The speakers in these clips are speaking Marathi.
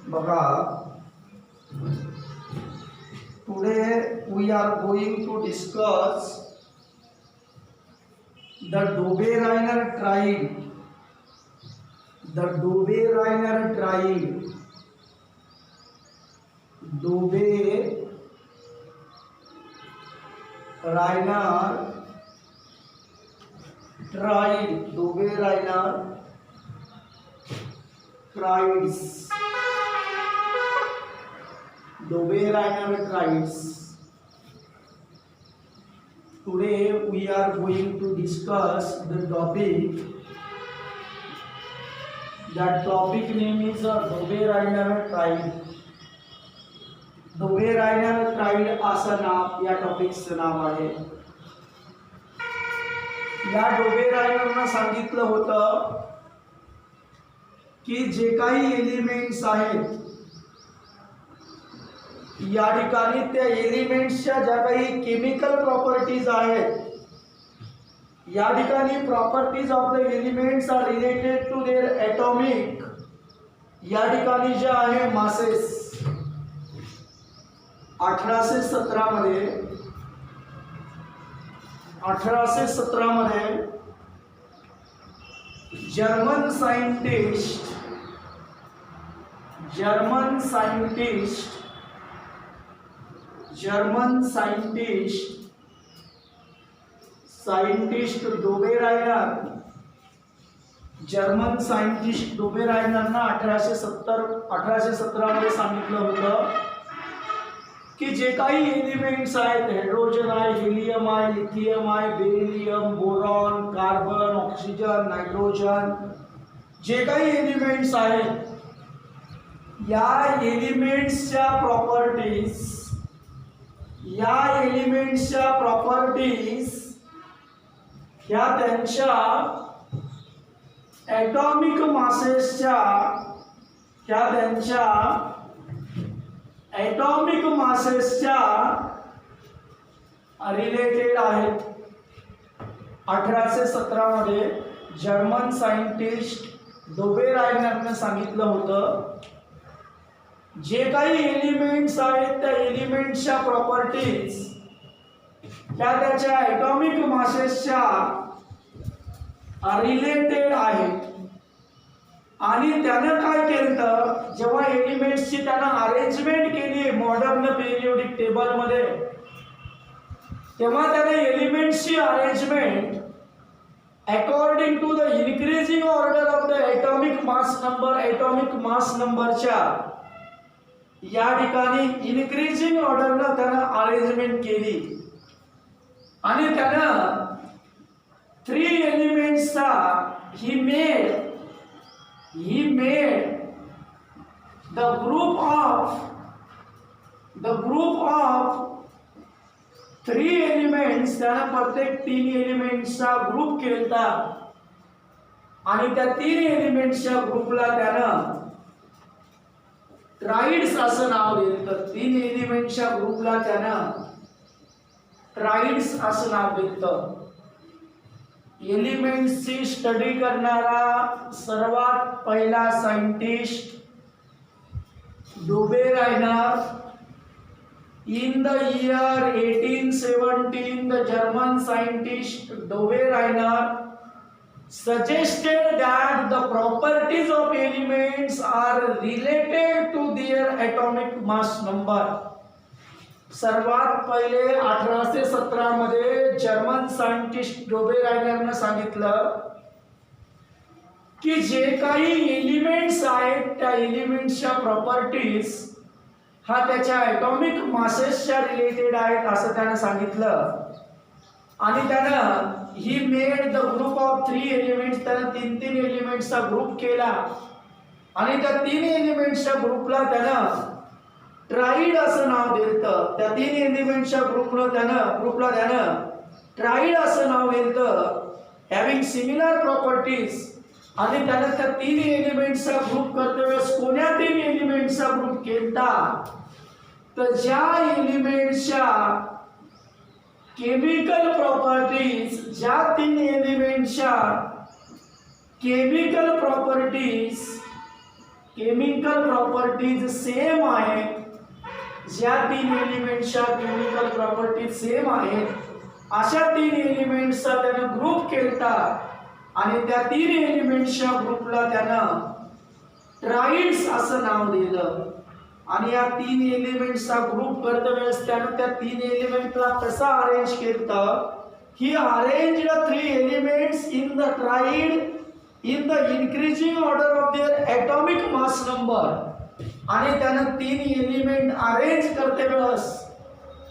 बघा, today we are going to discuss the Dobereiner tribe. The Dobereiner tribe. Dobereiner tribe. Dobereiner tribes. Dobereiner tribes. Today we are going to discuss the topic. That topic name is Dobereiner tribe. Dobereiner tribe असं नाव या टॉपिकचं नाव आहे. या डोबेरायनरनं सांगितलं होतं की जे काही एलिमेंट्स आहेत या ठिकाणी त्या एलिमेंट्सच्या ज्या काही केमिकल प्रॉपर्टीज आहेत, या ठिकाणी properties of the elements are related to their atomic, या ठिकाणी जे आहे मासेस. 1817 मध्ये जर्मन सायंटिस्ट डोबेरायनरनं 1817 मध्ये सांगितलं होतं की जे काही एलिमेंट्स आहेत, हायड्रोजन आहे, हिलियम आहे, लिथियम आहे, beryllium, boron, carbon, oxygen, nitrogen, जे काही एलिमेंट्स आहेत, या एलिमेंट्सच्या प्रॉपर्टीज ह्या त्यांच्या ॲटॉमिक मासेसच्या रिलेटेड आहेत. 1817 मध्ये जर्मन सायंटिस्ट डोबेरायनरने सांगितलं होतं जे काही एलिमेंट्स आहेत त्या एलिमेंट्सच्या प्रॉपर्टीज त्या त्याच्या ॲटॉमिक मासेसच्या रिलेटेड आहेत. आणि त्यानं काय केलं, जेव्हा एलिमेंट्सची त्यानं अरेंजमेंट केली मॉडर्न पिरियोडिक टेबलमध्ये, तेव्हा त्याने एलिमेंट्सची arrangement according to the increasing order of the atomic mass नंबरच्या या ठिकाणी इन्क्रीजिंग ऑर्डरनं त्यानं अरेंजमेंट केली. आणि त्यानं 3 एलिमेंट्सचा he made the group of 3 elements. त्यानं प्रत्येक 3 एलिमेंट्सचा ग्रुप केला आणि त्या 3 एलिमेंट्सच्या ग्रुपला त्यानं ट्राइड्स असं नाव दिलं. 3 एलिमेंट्सच्या ग्रुपला त्यानं ट्राइड्स असं नाव दिलं. एलिमेंट्सची स्टडी करणारा सर्वात पहिला scientist Dobereiner. In the year 1817, the German scientist Dobereiner suggested that the properties of elements are related to their atomic mass number. सर्वात पहिले 1817 मध्ये जर्मन सायंटिस्ट डोबेरायनरनं सांगितलं की जे काही एलिमेंट्स आहेत त्या एलिमेंट्सच्या प्रॉपर्टीज हा त्याच्या ॲटॉमिक मासेसच्या रिलेटेड आहेत असं त्यानं सांगितलं. आणि त्यानं he made the group of 3 elements. त्यानं 3 एलिमेंट्सचा ग्रुप केला आणि त्या 3 एलिमेंट्सच्या ग्रुपला त्यानं ट्राइड असं नाव दिलं. त्या 3 एलिमेंट्सच्या ग्रुपला त्यानं ट्राइड असं नाव दिलं, हॅव्हिंग सिमिलर प्रॉपर्टीज. आणि त्यानं त्या 3 एलिमेंट्सचा ग्रुप करते वेळेस कोण्या 3 एलिमेंट्सचा ग्रुप केला तर ज्या एलिमेंट्सच्या केमिकल प्रॉपर्टीज, ज्या 3 एलिमेंट्सच्या chemical properties chemical properties same आहे, ज्या 3 एलिमेंट्सच्या केमिकल प्रॉपर्टीज सेम आहेत अशा 3 एलिमेंट्सचा त्यानं ग्रुप केलता आणि त्या 3 एलिमेंट्सच्या ग्रुपला त्यानं ट्राइड्स असं नाव दिलं. आणि या 3 एलिमेंट्सचा ग्रुप करते वेळेस त्यानं त्या 3 एलिमेंटला कसा अरेंज केलं? ही arranged 3 elements in the triad in the increasing order of their atomic mass number. आणि त्यानं 3 एलिमेंट अरेंज करते वेळेस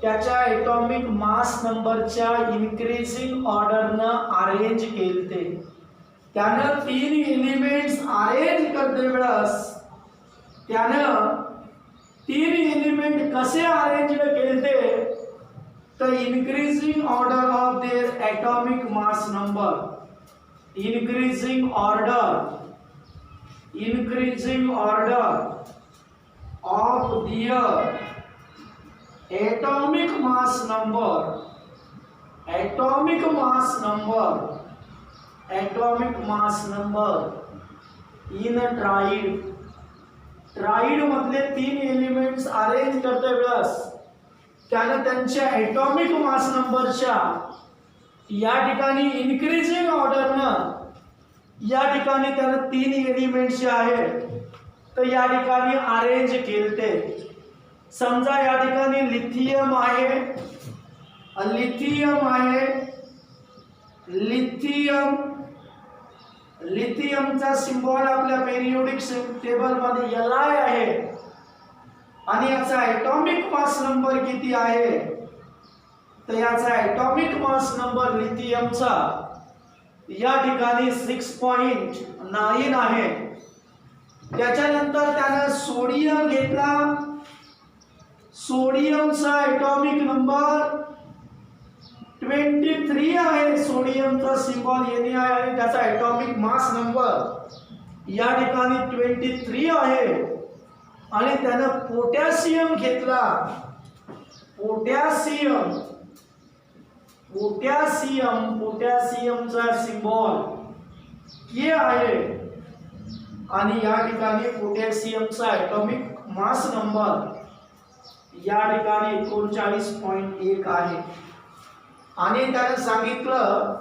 त्याच्या ॲटॉमिक मास नंबरच्या इन्क्रीजिंग ऑर्डरनं अरेंज केलते. त्यानं 3 एलिमेंट्स अरेंज करते वेळेस त्यानं 3 एलिमेंट कसे अरेंज केलते? तर increasing order of their atomic mass number, increasing order of their atomic mass number in a tried मधले 3 एलिमेंट्स अरेंज करते वेळेस त्यानं त्यांच्या ॲटॉमिक मास नंबरच्या या ठिकाणी इन्क्रीजिंग ऑर्डरनं या ठिकाणी त्यानं 3 एलिमेंट्स जे आहेत तर या ठिकाणी अरेंज केलते. समजा या ठिकाणी लिथियम आहे, लिथियमचा सिंबॉल आपल्या पेरियोडिक टेबल मध्ये Li आहे आणि याचा ॲटॉमिक मास नंबर किती आहे? तर याचा ॲटॉमिक मास नंबर लिथियमचा या ठिकाणी 6.9 आहे. त्याच्यानंतर त्याने सोडियम घेतला, सोडियमचा ॲटॉमिक नंबर 23 आहे, सोडियमचा सिंबॉल Ni आहे आणि त्याचा ॲटॉमिक मास नंबर या ठिकाणी 23 आहे. आणि त्यानं पोटॅशियम घेतला, पोटॅशियमचा सिंबॉल के आहे आणि या ठिकाणी पोटॅशियमचा ॲटॉमिक मास नंबर या ठिकाणी 39.1 आहे. आणि त्याने सांगितलं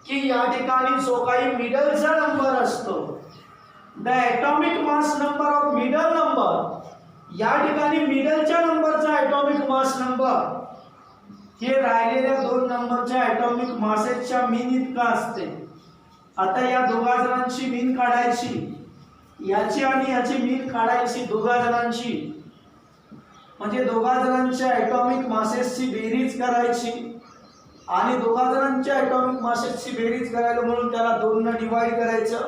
की या ठिकाणी जो काही मिडलचा नंबर असतो, the atomic mass number of middle number, या ठिकाणी मिडलच्या नंबरचा ॲटॉमिक मास नंबर हे राहिलेल्या 2 नंबरच्या ॲटॉमिक मासेसच्या मीन इतका असते. आता या दोघा जणांची मीन काढायची, याची आणि याची मीन काढायची दोघा जणांची, म्हणजे दोघा जणांच्या ॲटॉमिक मासेसची बेरीज करायची आणि दोघा जणांच्या ॲटॉमिक मासेसची बेरीज करायला म्हणून त्याला 2 ने डिवाइड करायचं.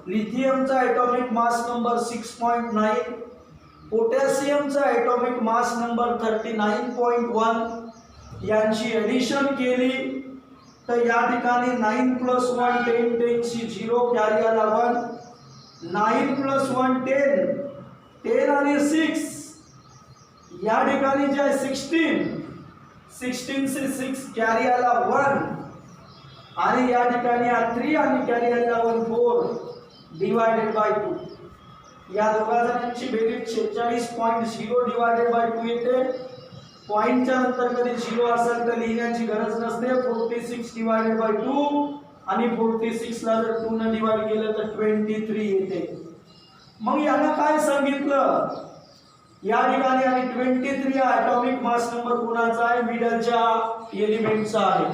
लिथियमचा ॲटॉमिक मास नंबर 6.9, पोटॅशियमचा ॲटॉमिक मास नंबर 39.1 यांची ॲडिशन केली तर या ठिकाणी 9 + 1 10, 10 ची 0 कॅरी आला 1, 9 + 1 10, 10 आणि 6 या ठिकाणी जे 16, 16 से 6 कॅरी आला 1 आणि या ठिकाणी 3 आणि कॅरी आला 1 4 डिवायडेड बाय 2. या दोघा जणांची बेरीज 46.0 डिवायडेड बाय 2 येते. पॉइंटच्या नंतर कधी 0 असेल तर लिहिण्याची गरज नसते. 46 डिवायडेड बाय 2 आणि 46 ला जर 2 ने डिवाइड केलं तर 23 येते. मग याला काय सांगितलं या ठिकाणी? आणि 23 हा ॲटॉमिक मास नंबर कोणाचा आहे? मिडलच्या एलिमेंटचा आहे.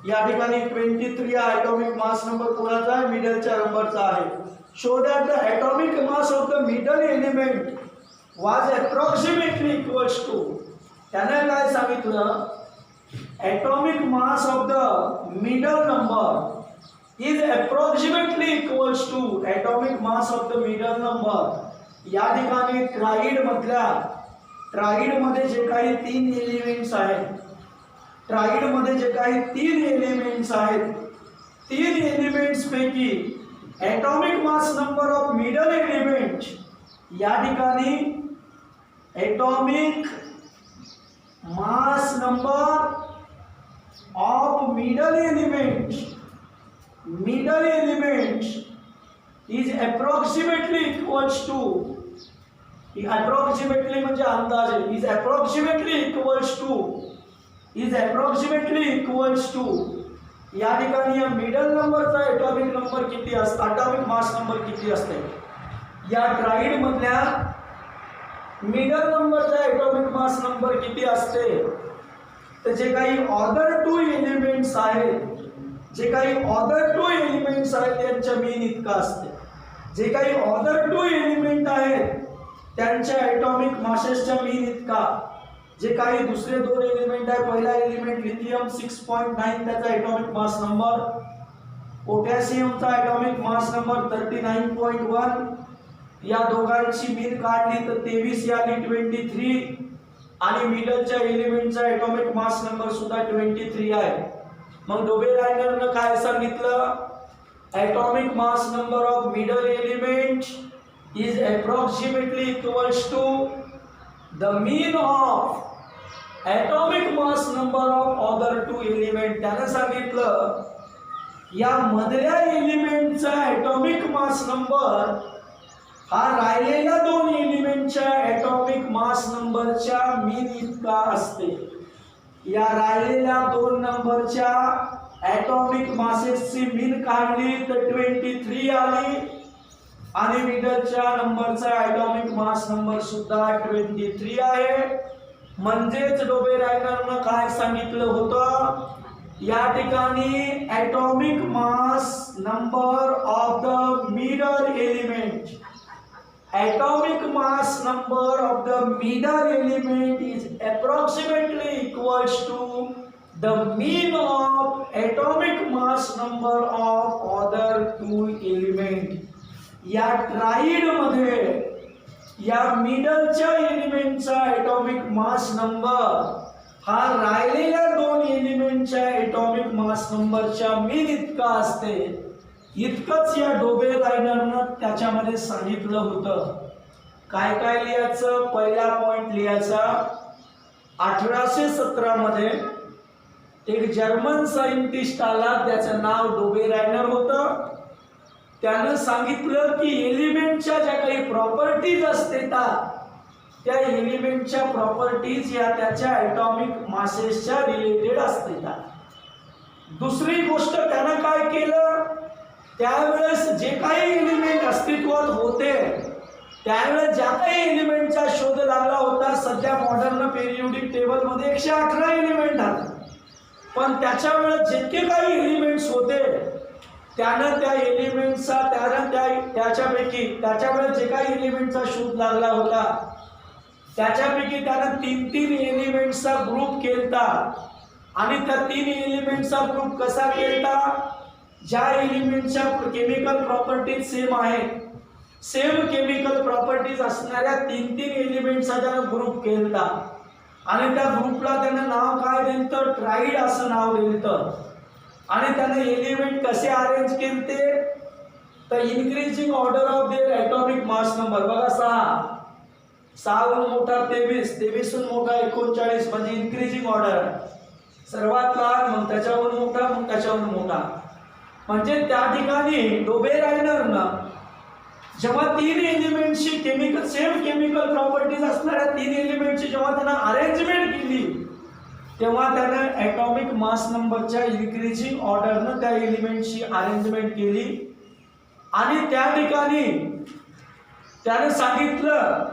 या ठिकाणी 23 हा ॲटॉमिक मास नंबर कोणाचा आहे? मिडलच्या नंबरचा आहे. Show that the atomic mass of the middle element was approximately equals to, त्याने काय सांगितलं? Atomic mass of the middle number is approximately equals to atomic mass of the middle number. या ठिकाणी ट्राइड मध्ये जे काही 3 एलिमेंट्स आहेत, ट्राइड मध्ये जे काही 3 एलिमेंट्स आहेत, 3 एलिमेंट्स पैकी atomic mass number of middle element, या ठिकाणी atomic mass number of middle element is approximately equals to, approximately म्हणजे अंदाजे, इज अप्रॉक्सिमेटली इक्वल्स टू या ठिकाणी या मिडल नंबरचा ॲटॉमिक नंबर किती असतो, ॲटॉमिक मास नंबर किती असते, या ट्राईड मधल्या मिडल नंबरचा ॲटॉमिक मास नंबर किती असते, तर जे काही ऑर्डर टू एलिमेंट्स आहेत, त्यांच्या मीन इतका असते. जे काही ऑर्डर टू एलिमेंट आहेत त्यांच्या ॲटॉमिक मासेसच्या मीन इतका. जे काही दुसरे दोन एलिमेंट आहे, पहिला एलिमेंट लिथियम 6.9 त्याचा ॲटॉमिक मास नंबर, पोटॅशियमचा ॲटॉमिक मास नंबर 39.1, या दोघांची मीन काढली तर 23 आली 23, आणि मिडलच्या एलिमेंटचा ॲटॉमिक मास नंबर सुद्धा 23 आहे. मग डोबेरायनरनं काय सांगितलं, atomic mass number of middle element is approximately equals to the mean of atomic mass number of other two element. त्यानं सांगितलं या मधल्या एलिमेंटचा ॲटॉमिक मास नंबर हा राहिलेल्या दोन एलिमेंटच्या ॲटॉमिक मास नंबरच्या मीन इतका असते. या राहिलेल्या दोन नंबरच्या ॲटॉमिक मासेसची मीन काढली तर 23 आली, आणि मिडलच्या नंबरचा ॲटॉमिक मास नंबर सुद्धा 23 आहे. म्हणजेच डोबेरायनरनं काय सांगितलं होतं, या ठिकाणी atomic mass number of the middle element, atomic mass number of the middle element is approximately equals to the mean of atomic mass number of other two element. या ट्राइड मध्ये या मिडलच्या एलिमेंटचा ॲटॉमिक मास नंबर हा राहिलेल्या दोन एलिमेंटच्या ॲटॉमिक मास नंबरच्या मीन इतका असते. इतकंच या डोबेरायनरनं त्याच्यामध्ये सांगितलं होतं. काय काय लिहायचं, पहिला पॉइंट लिहायचा, 1817 मध्ये एक जर्मन सायंटिस्ट आला, त्याचं नाव डोबेरायनर होतं. त्यानं सांगितलं की एलिमेंटच्या ज्या काही प्रॉपर्टीज असतात त्या एलिमेंटच्या प्रॉपर्टीज या त्याच्या ॲटॉमिक मासेसच्या रिलेटेड असतात. दुसरी गोष्ट त्यानं काय केलं, त्यावेळेस जे काही एलिमेंट अस्तित्वात होते त्यावेळेस ज्या काही एलिमेंटचा शोध लागला होता, सध्या मॉडर्न पेरियोडिक टेबल मध्ये 118 एलिमेंट आहेत, पण त्याच्या वेळेस जितके काही एलिमेंट्स होते त्यानं त्या एलिमेंटचा त्याच्यापैकी त्याच्या वेळेस जे काही एलिमेंटचा शोध लागला होता त्याच्यापैकी त्यानं 3 एलिमेंट्सचा ग्रुप केलता. आणि त्या 3 एलिमेंटचा ग्रुप कसा केलता, ज्या एलिमेंटच्या केमिकल प्रॉपर्टीज सेम आहेत, सेम केमिकल प्रॉपर्टीज असणाऱ्या 3 एलिमेंटचा त्यानं ग्रुप केलता. आणि त्या ग्रुपला त्यानं नाव काय दिलं, ट्राइड असं नाव दिलं. आणि त्यानं एलिमेंट कसे अरेंज केलते, तर increasing order of their atomic mass number. बघा 6 मोठा 23 मोठा 39 म्हणजे इन्क्रीजिंग ऑर्डर, सर्वात लहान मग त्याच्यावर मोठा मग त्याच्यावर मोठा. म्हणजे त्या ठिकाणी डोबेरायनरनं जेव्हा 3 एलिमेंटची सेम केमिकल प्रॉपर्टीज असणाऱ्या 3 एलिमेंटची जेव्हा त्यानं अरेंजमेंट केली तेव्हा त्यानं ॲटॉमिक मास नंबरच्या इन्क्रीजिंग ऑर्डरनं त्या एलिमेंटची अरेंजमेंट केली. आणि त्या ठिकाणी त्यानं सांगितलं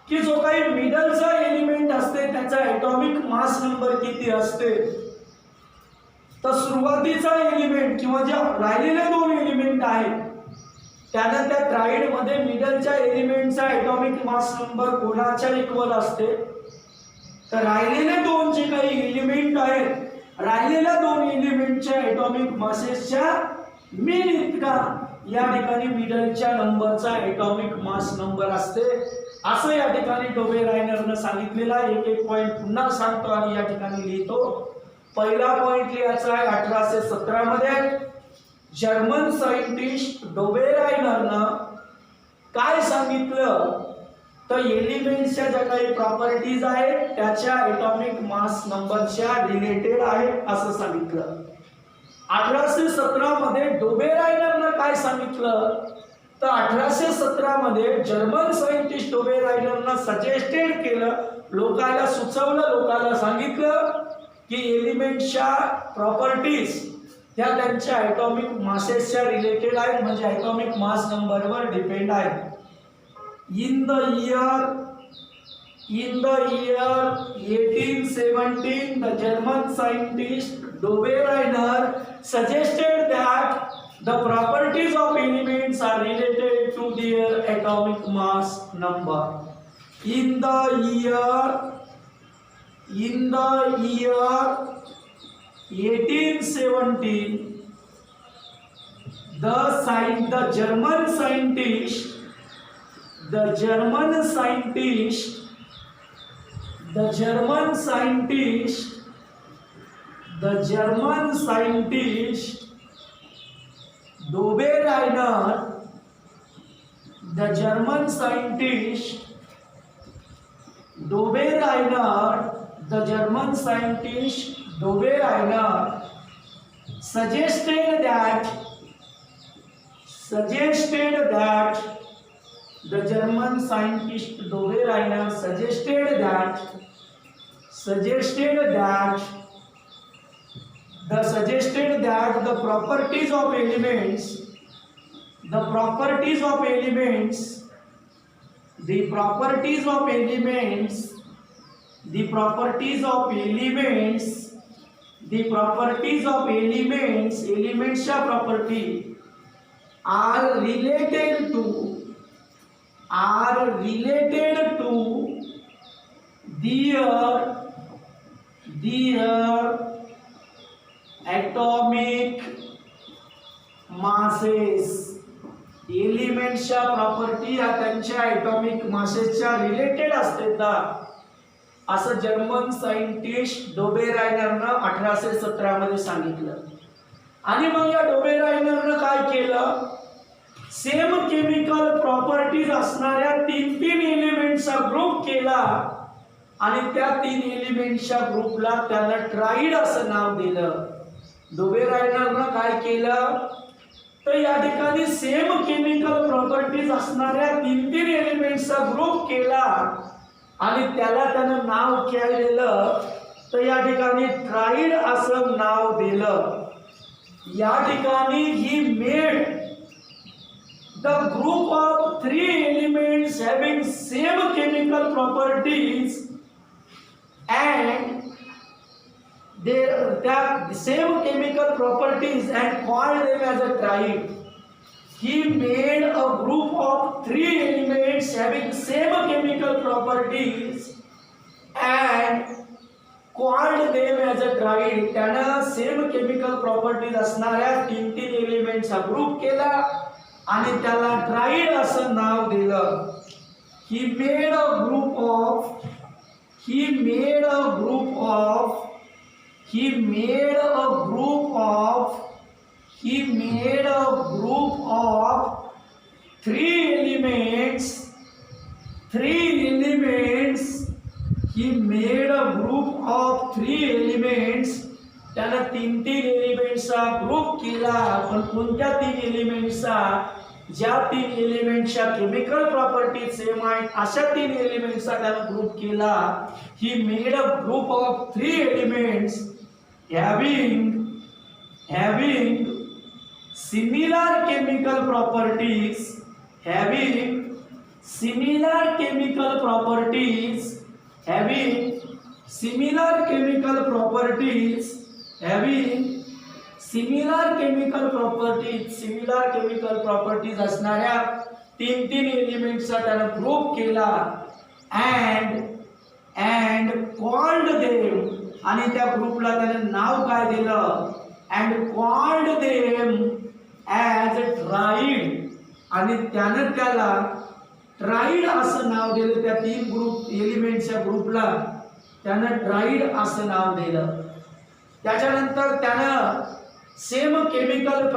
की जो काही मिडलचा एलिमेंट असते त्याचा ॲटॉमिक मास नंबर किती असते, तर सुरुवातीचा एलिमेंट किंवा जे राहिलेले 2 एलिमेंट आहेत त्यानं त्या ट्राइड मध्ये मिडलच्या एलिमेंटचा ॲटॉमिक मास नंबर कोणाच्या इक्वल असते, तर राहिलेले 2 जे काही एलिमेंट आहेत, राहिलेल्या 2 एलिमेंटच्या ॲटॉमिक मासेसच्या मीन इतका या ठिकाणी मिडलच्या नंबरचा ॲटॉमिक मास नंबर असते. असं या ठिकाणी डोबेरायनरनं सांगितलेला. एक पॉइंट पुन्हा सांगतो आणि या ठिकाणी लिहितो. पहिला पॉइंट लिहायचा आहे, 1817 मध्ये जर्मन सायंटिस्ट डोबेरायनरनं काय सांगितलं, तर एलिमेंट्सच्या ज्या काही प्रॉपर्टीज आहेत त्याच्या ॲटॉमिक मास नंबरच्या रिलेटेड आहेत असं सांगितलं. 1817 मध्ये डोबेरायनरनं काय सांगितलं तर 1817 मध्ये जर्मन सायंटिस्ट डोबेरायनरनं सजेस्टेड केलं, लोकांना सुचवलं, लोकांना सांगितलं की एलिमेंटच्या प्रॉपर्टीज त्या त्यांच्या ॲटॉमिक मासेसच्या रिलेटेड आहेत, म्हणजे ॲटॉमिक मास नंबरवर डिपेंड आहेत. In the year 1817 the German scientist Dobereiner suggested that the properties of elements are related to their atomic mass number. In the year 1817 the German scientist Dobereiner suggested that the German scientist Dobereiner suggested that the properties of elements च्या property are related to their atomic masses. एलिमेंट्सच्या प्रॉपर्टी या त्यांच्या ॲटॉमिक मासेसच्या रिलेटेड असतात असं जर्मन सायंटिस्ट डोबेरायनरनं 1817 मध्ये सांगितलं. आणि मग या डोबेरायनरनं काय केलं, सेम केमिकल प्रॉपर्टीज असणाऱ्या तीन एलिमेंटचा ग्रुप केला आणि त्या 3 एलिमेंटच्या ग्रुपला त्याला ट्राइड असं नाव दिलं. डोबेरायनरनं काय केलं तर या ठिकाणी सेम केमिकल प्रॉपर्टीज असणाऱ्या 3 एलिमेंटचा ग्रुप केला आणि त्यानं नाव काय दिलं तर या ठिकाणी ट्राइड असं नाव दिलं. या ठिकाणी he made the group of 3 elements having same chemical properties and their same chemical properties and called them as a tribe. He made a group of 3 elements having same chemical properties and called them as a tribe. त्यानं सेम केमिकल प्रॉपर्टीज असणाऱ्या 3 एलिमेंटचा ग्रुप केला आणि त्याला ट्राइड असं नाव दिलं. He made a group of 3 elements. He made a group of 3 elements. त्यानं 3 एलिमेंट्सचा ग्रुप केला. पण कोणत्या 3 एलिमेंट्सचा, ज्या 3 एलिमेंट्सच्या केमिकल प्रॉपर्टी सेम आहेत अशा 3 एलिमेंट्सचा त्यानं ग्रुप केला. He made a group of 3 elements having similar chemical properties having similar chemical properties असणाऱ्या 3 एलिमेंट्सचा त्यानं ग्रुप केला and called them आणि त्या ग्रुपला त्यानं नाव काय दिलं and called them as a tribe आणि त्यानं त्याला ट्राइड असं नाव दिलं. त्या 3 एलिमेंटच्या ग्रुपला त्यानं ट्राइड असं नाव दिलं. त्याच्यानंतर त्यानं सेम केमिकल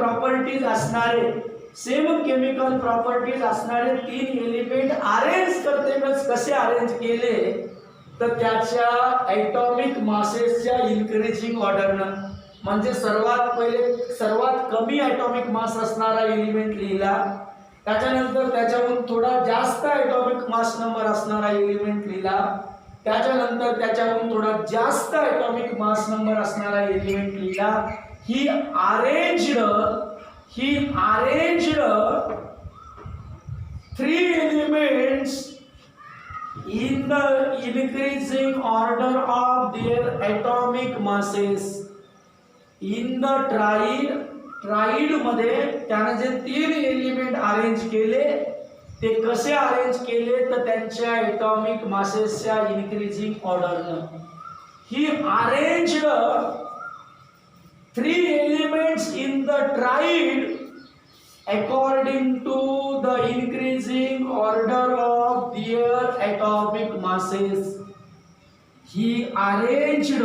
प्रॉपर्टीज असणारे 3 एलिमेंट अरेंज कसे अरेंज केले तर त्याच्या ॲटॉमिक मासेसच्या इन्क्रीजिंग ऑर्डरनं. म्हणजे सर्वात कमी ॲटॉमिक मास असणारा एलिमेंट लिहिला, त्याच्यानंतर त्याच्याहून थोडा जास्त ॲटॉमिक मास नंबर असणारा एलिमेंट लिहिला, त्याच्यानंतर त्याच्याहून थोडा जास्त ॲटॉमिक मास नंबर असणारा एलिमेंट लिहिला. ही arranged 3 elements in the increasing order of their atomic masses. In the triad मध्ये त्याने जे 3 एलिमेंट अरेंज केले ते कसे अरेंज केले तर त्यांच्या ॲटॉमिक मासेसच्या इन्क्रीजिंग ऑर्डरनं. ही arranged 3 elements in the triad according to the increasing order of their atomic masses. He arranged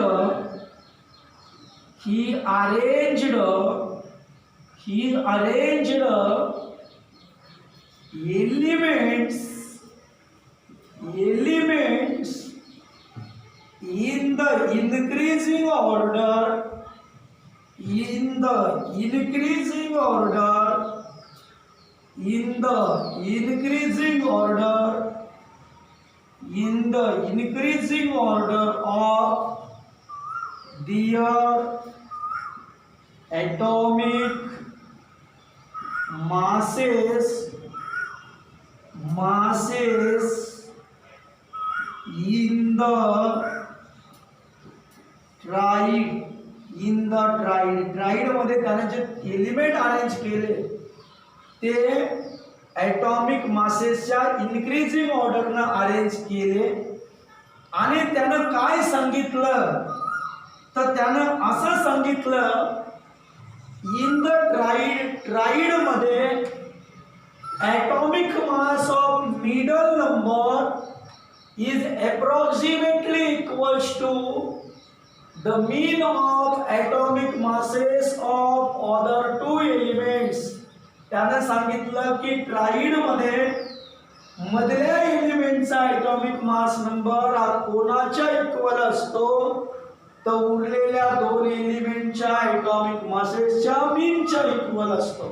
elements in the increasing order of their atomic masses in the triad मध्ये त्याने जे एलिमेंट अरेंज केले ते ॲटॉमिक मासेसच्या इन्क्रीजिंग ऑर्डरनं अरेंज केले. आणि त्यानं काय सांगितलं तर त्यानं असं सांगितलं, इन द ट्राइड मध्ये atomic mass of middle number is approximately equals to the mean of atomic masses of other 2 elements. त्याने सांगितलं की ट्राइड मध्ये मधल्या एलिमेंटचा ॲटॉमिक मास नंबर हा कोणाच्या इक्वल असतो तर उरलेल्या 2 एलिमेंटच्या ॲटॉमिक मासेसच्या मीनच्या इक्वल असतो.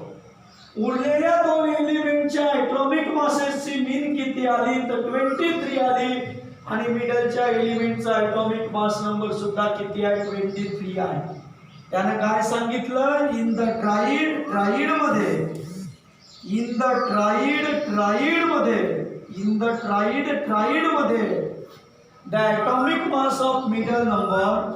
उरलेल्या 2 एलिमेंटच्या ॲटॉमिक मासेसची मीन किती आली तर 23 आली आणि मिडलच्या एलिमेंटचा ॲटॉमिक मास नंबर सुद्धा किती आहे 23 आहे. त्याने काय सांगितलं, इन द ट्राइड मध्ये the atomic mass of middle number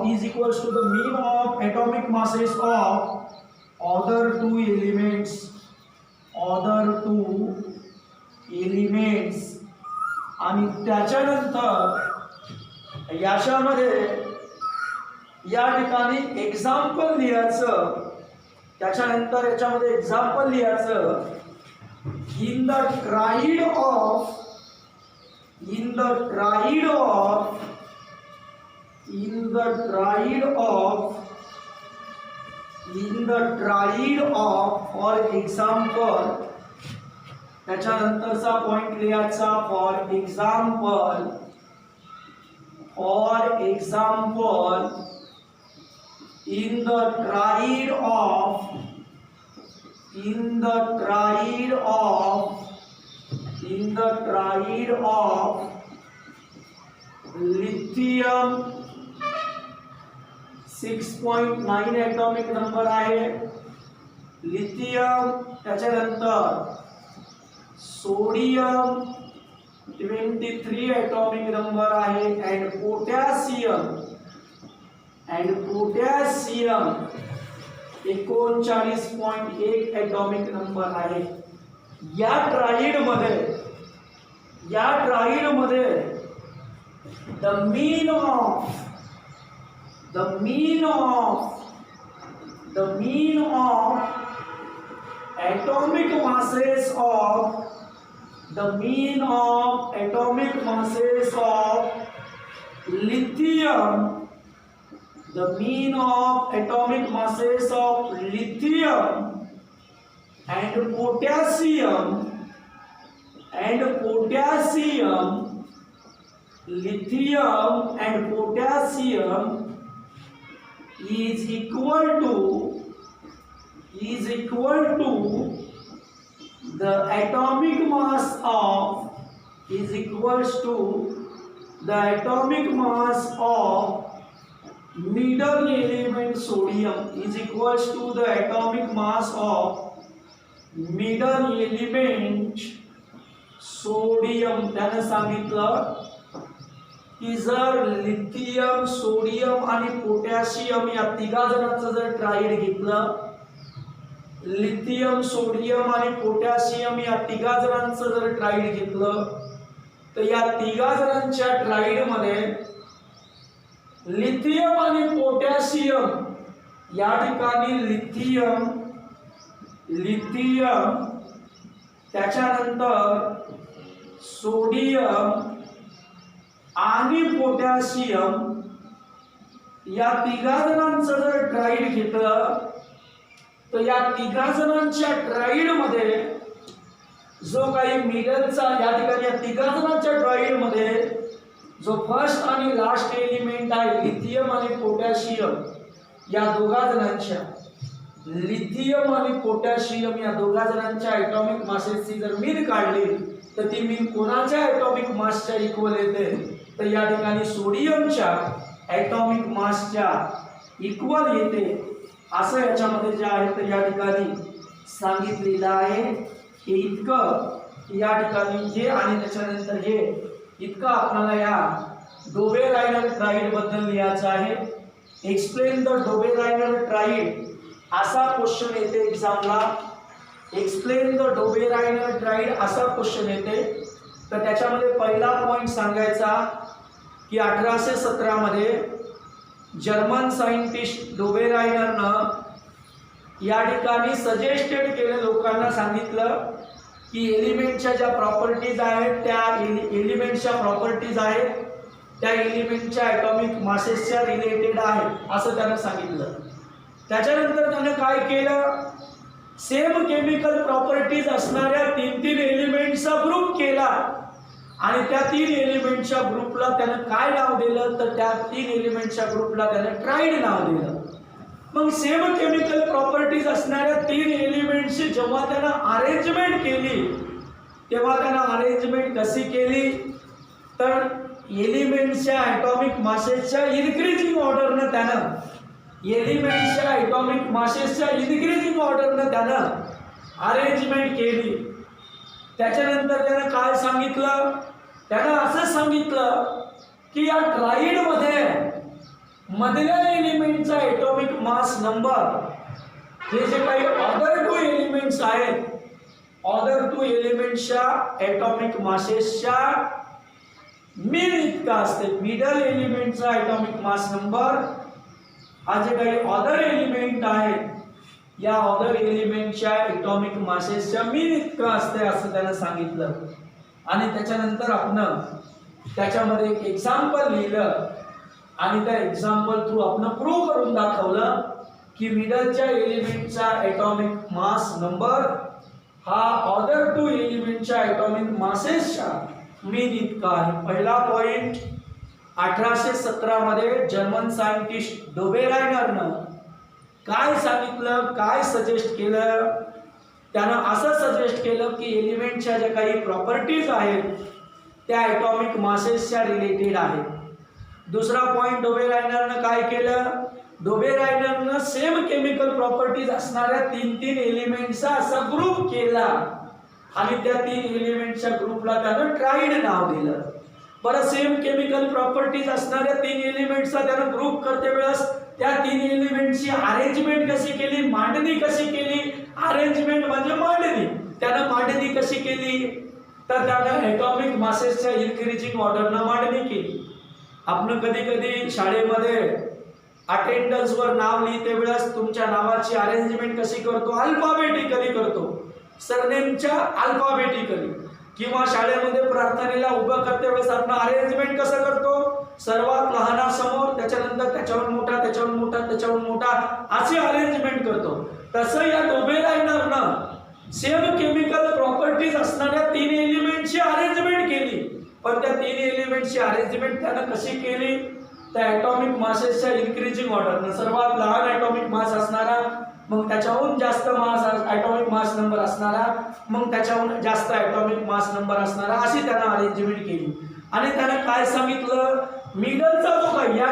is approximately equals to the mean of atomic masses of other 2 elements. आणि त्याच्यानंतर याच्यामध्ये या ठिकाणी एक्झाम्पल लिहायचं. त्याच्यानंतर याच्यामध्ये एक्झाम्पल लिहायचं, in the triad of for example. त्याच्यानंतरचा पॉइंट लिहायचा, for example in the triad of in the triad of lithium 6.9 atomic number आहे लिथियम, त्याच्यानंतर सोडियम 23 atomic number आहे and potassium 39.1 atomic number आहे. या ट्राइड मध्ये the mean of atomic masses of lithium and potassium is equal to the atomic mass of middle element sodium त्याने सांगितलं की जर लिथियम, सोडियम आणि पोटॅशियम या तिघा जणांचं जर ट्राइड घेतलं, लिथियम, सोडियम आणि पोटॅशियम या तिघा जणांचं जर ट्राइड घेतलं, तर या तिघा जणांच्या ट्राइड मध्ये लिथियम आणि पोटॅशियम या ठिकाणी लिथियम त्याच्यानंतर सोडियम आणि पोटॅशियम या तिघा जणांचं जर ट्राइड घेतलं, तर या तिघा जणांच्या ट्राइड मध्ये जो काही मिडलचा या ठिकाणी या तिघा जणांच्या ट्राइड मध्ये जो फर्स्ट आणि लास्ट एलिमेंट आहे लिथियम आणि पोटॅशियम या दोघा जणांच्या ॲटॉमिक मासेसची जर मीन काढली, तर ती मीन कोणाच्या ॲटॉमिक मासच्या इक्वल येते, तर या ठिकाणी सोडियमच्या ॲटॉमिक मासच्या इक्वल येते. असं याच्यामध्ये जे आहे तर या ठिकाणी सांगितलेलं आहे. हे इतकं या ठिकाणी हे आणि त्याच्यानंतर हे इतकं आपल्याला या डोबे-रायनर ट्राइड बद्दल लिहायचं आहे. एक्सप्लेन द डोबे-रायनर ट्राइड असा क्वेश्चन येते एक्झामला. एक्सप्लेन द डोबे-रायनर ट्राइड असा क्वेश्चन येते. तर त्याच्यामध्ये पहिला पॉइंट सांगायचा की 1817 मध्ये जर्मन सायंटिस्ट डोबे-रायनरनं या ठिकाणी सजेस्टेड केलं, लोकांना सांगितलं की एलिमेंटच्या ज्या प्रॉपर्टीज आहेत त्या एलिमेंटच्या ॲटॉमिक मासेसच्या रिलेटेड आहेत असं त्यानं सांगितलं. त्याच्यानंतर त्यानं काय केलं, सेम केमिकल प्रॉपर्टीज असणाऱ्या 3 एलिमेंटचा ग्रुप केला आणि त्या 3 एलिमेंटच्या ग्रुपला त्यानं काय नाव दिलं, तर त्या 3 एलिमेंटच्या ग्रुपला त्यानं ट्राइड नाव दिलं. मग सेम केमिकल प्रॉपर्टीज असणाऱ्या 3 एलिमेंटची जेव्हा त्यानं अरेंजमेंट केली, तेव्हा त्यानं अरेंजमेंट कशी केली, तर एलिमेंटच्या ॲटॉमिक मासेसच्या इन्क्रीजिंग ऑर्डरनं त्यानं अरेंजमेंट केली. त्याच्यानंतर त्यानं काय सांगितलं, त्यानं असं सांगितलं की या ट्राइड मध्ये मधल्या एलिमेंटचा ॲटॉमिक मास नंबर हे जे काही अदर 2 एलिमेंट्स आहेत, अदर 2 एलिमेंट्सच्या ॲटॉमिक मासेसच्या मीन इतका असते. मिडल एलिमेंटचा ॲटॉमिक मास नंबर हा जे काही अदर एलिमेंट आहेत या अदर एलिमेंटच्या ॲटॉमिक मासेसच्या मीन इतका असते असं त्यानं सांगितलं. आणि त्याच्यानंतर आपण त्याच्यामध्ये एक एक्झाम्पल लिहिलं आणि त्या एक्झाम्पल थ्रू आपण प्रूव्ह करून दाखवलं की मिडलच्या एलिमेंटचा ॲटॉमिक मास नंबर हा अदर 2 एलिमेंटच्या ॲटॉमिक मासेसच्या मीन इतका आहे. पहिला पॉइंट 1817 मध्ये जर्मन सायंटिस्ट डोबे-रायनरनं काय सांगितलं, काय सजेस्ट केलं, त्यानं असं सजेस्ट केलं की एलिमेंटच्या ज्या काही प्रॉपर्टीज आहेत त्या ॲटॉमिक मासेसच्या रिलेटेड आहेत. दुसरा पॉइंट डोबे रायनरनं काय केलं, डोबे रायनरनं सेम केमिकल प्रॉपर्टीज असणाऱ्या 3 एलिमेंटचा असा ग्रुप केला आणि त्या 3 एलिमेंटच्या ग्रुपला त्यानं ट्राईड नाव दिलं. बरं, सेम केमिकल प्रॉपर्टीज असणाऱ्या 3 एलिमेंटचा त्यानं ग्रुप करते वेळेस त्या 3 एलिमेंटची अरेंजमेंट कशी केली, मांडणी कशी केली. अरेंजमेंट म्हणजे मांडणी. त्यानं मांडणी कशी केली तर त्यानं ॲटॉमिक मासेसच्या इन्क्रीजिंग ऑर्डरनं मांडणी केली. आपण कधी कधी शाळेमध्ये अटेंडन्सवर नाव लिहिते वेळेस तुमच्या नावाची अरेंजमेंट कशी करतो, अल्फाबेटिकली करतो, सरनेमच्या अल्फाबेटिकली. किंवा शाळेमध्ये प्रार्थनेला उभं करते वेळेस आपण अरेंजमेंट कसं करतो, सर्वात लहानासमोर, त्याच्यानंतर त्याच्यावर मोठा, त्याच्यावर मोठा, त्याच्यावर मोठा, अशी अरेंजमेंट करतो. तसं या डोबे रायनरनं सेम केमिकल प्रॉपर्टीज असणाऱ्या 3 एलिमेंटची अरेंजमेंट केली. पण त्या 3 एलिमेंटची अरेंजमेंट त्यानं कशी केली, त्या ॲटॉमिक मासेसच्या इन्क्रीजिंग ऑर्डरनं. सर्वात लहान ॲटॉमिक मास असणारा, मग त्याच्याहून जास्त मास ॲटॉमिक मास नंबर असणारा, मग त्याच्याहून जास्त ॲटॉमिक मास नंबर असणारा, अशी त्यानं अरेंजमेंट केली. आणि त्यानं काय सांगितलं, मिडलचा जो काही या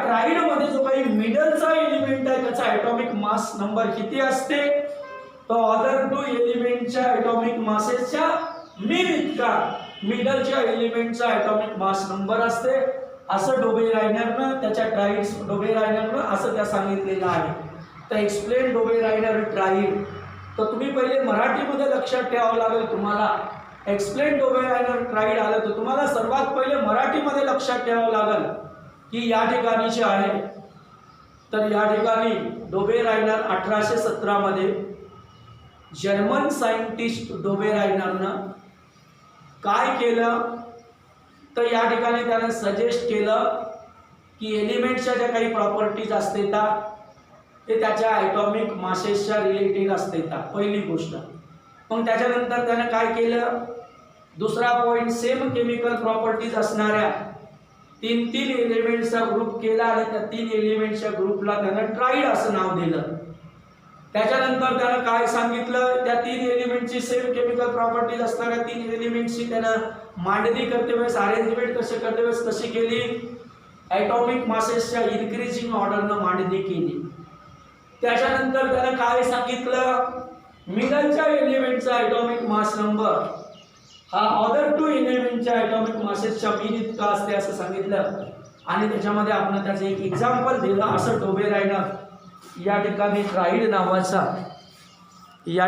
ट्राईडमध्ये जो काही मिडलचा एलिमेंट आहे त्याचा ॲटॉमिक मास नंबर किती असते, तो अदर 2 एलिमेंटच्या ॲटॉमिक मासेसच्या मीन इतका मिडलच्या एलिमेंटचा ॲटॉमिक मास नंबर असते. असं डोबे रायनरनं असं त्या सांगितलेलं आहे. तर एक्सप्लेन डोबे रायनर ट्राईड. तर तुम्ही पहिले मराठीमध्ये लक्षात ठेवावं लागेल तुम्हाला. एक्सप्लेन डोबे रायनर ट्राईड आलं तर तुम्हाला सर्वात पहिले मराठीमध्ये लक्षात ठेवावं लागेल की या ठिकाणी जे आहे, तर या ठिकाणी डोबे रायनर 1817 मध्ये जर्मन सायंटिस्ट डोबे रायनरनं काय केलं, तर या ठिकाणी त्यानं सजेस्ट केलं की एलिमेंटच्या ज्या काही प्रॉपर्टीज असते ते त्याच्या ॲटॉमिक मासेसच्या रिलेटेड असते. पहिली गोष्ट. मग त्याच्यानंतर त्यानं काय केलं, दुसरा पॉइंट, सेम केमिकल प्रॉपर्टीज असणाऱ्या 3 एलिमेंट्सचा ग्रुप केला आणि त्या 3 एलिमेंटच्या ग्रुपला त्यानं ट्राईड असं नाव दिलं. त्याच्यानंतर त्यानं काय सांगितलं, त्या 3 एलिमेंटची सेम केमिकल प्रॉपर्टीज असणाऱ्या 3 एलिमेंटची त्यानं मांडणी करते वेळेस, अरेंजमेंट कशी करते वेळेस कशी केली, ॲटॉमिक मासेसच्या इन्क्रीजिंग ऑर्डरनं मांडणी केली. त्याच्यानंतर त्यानं काय सांगितलं, मिडलच्या एलिमेंटचा ॲटॉमिक मास नंबर हा अदर 2 एलिमेंटच्या ॲटॉमिक मासेसच्या मीन इतका असते असं सांगितलं. आणि त्याच्यामध्ये आपण त्याचं एक एक्झाम्पल दिलं. असं डोबे रायनर या ठिकाणी ट्राईड नावाचा या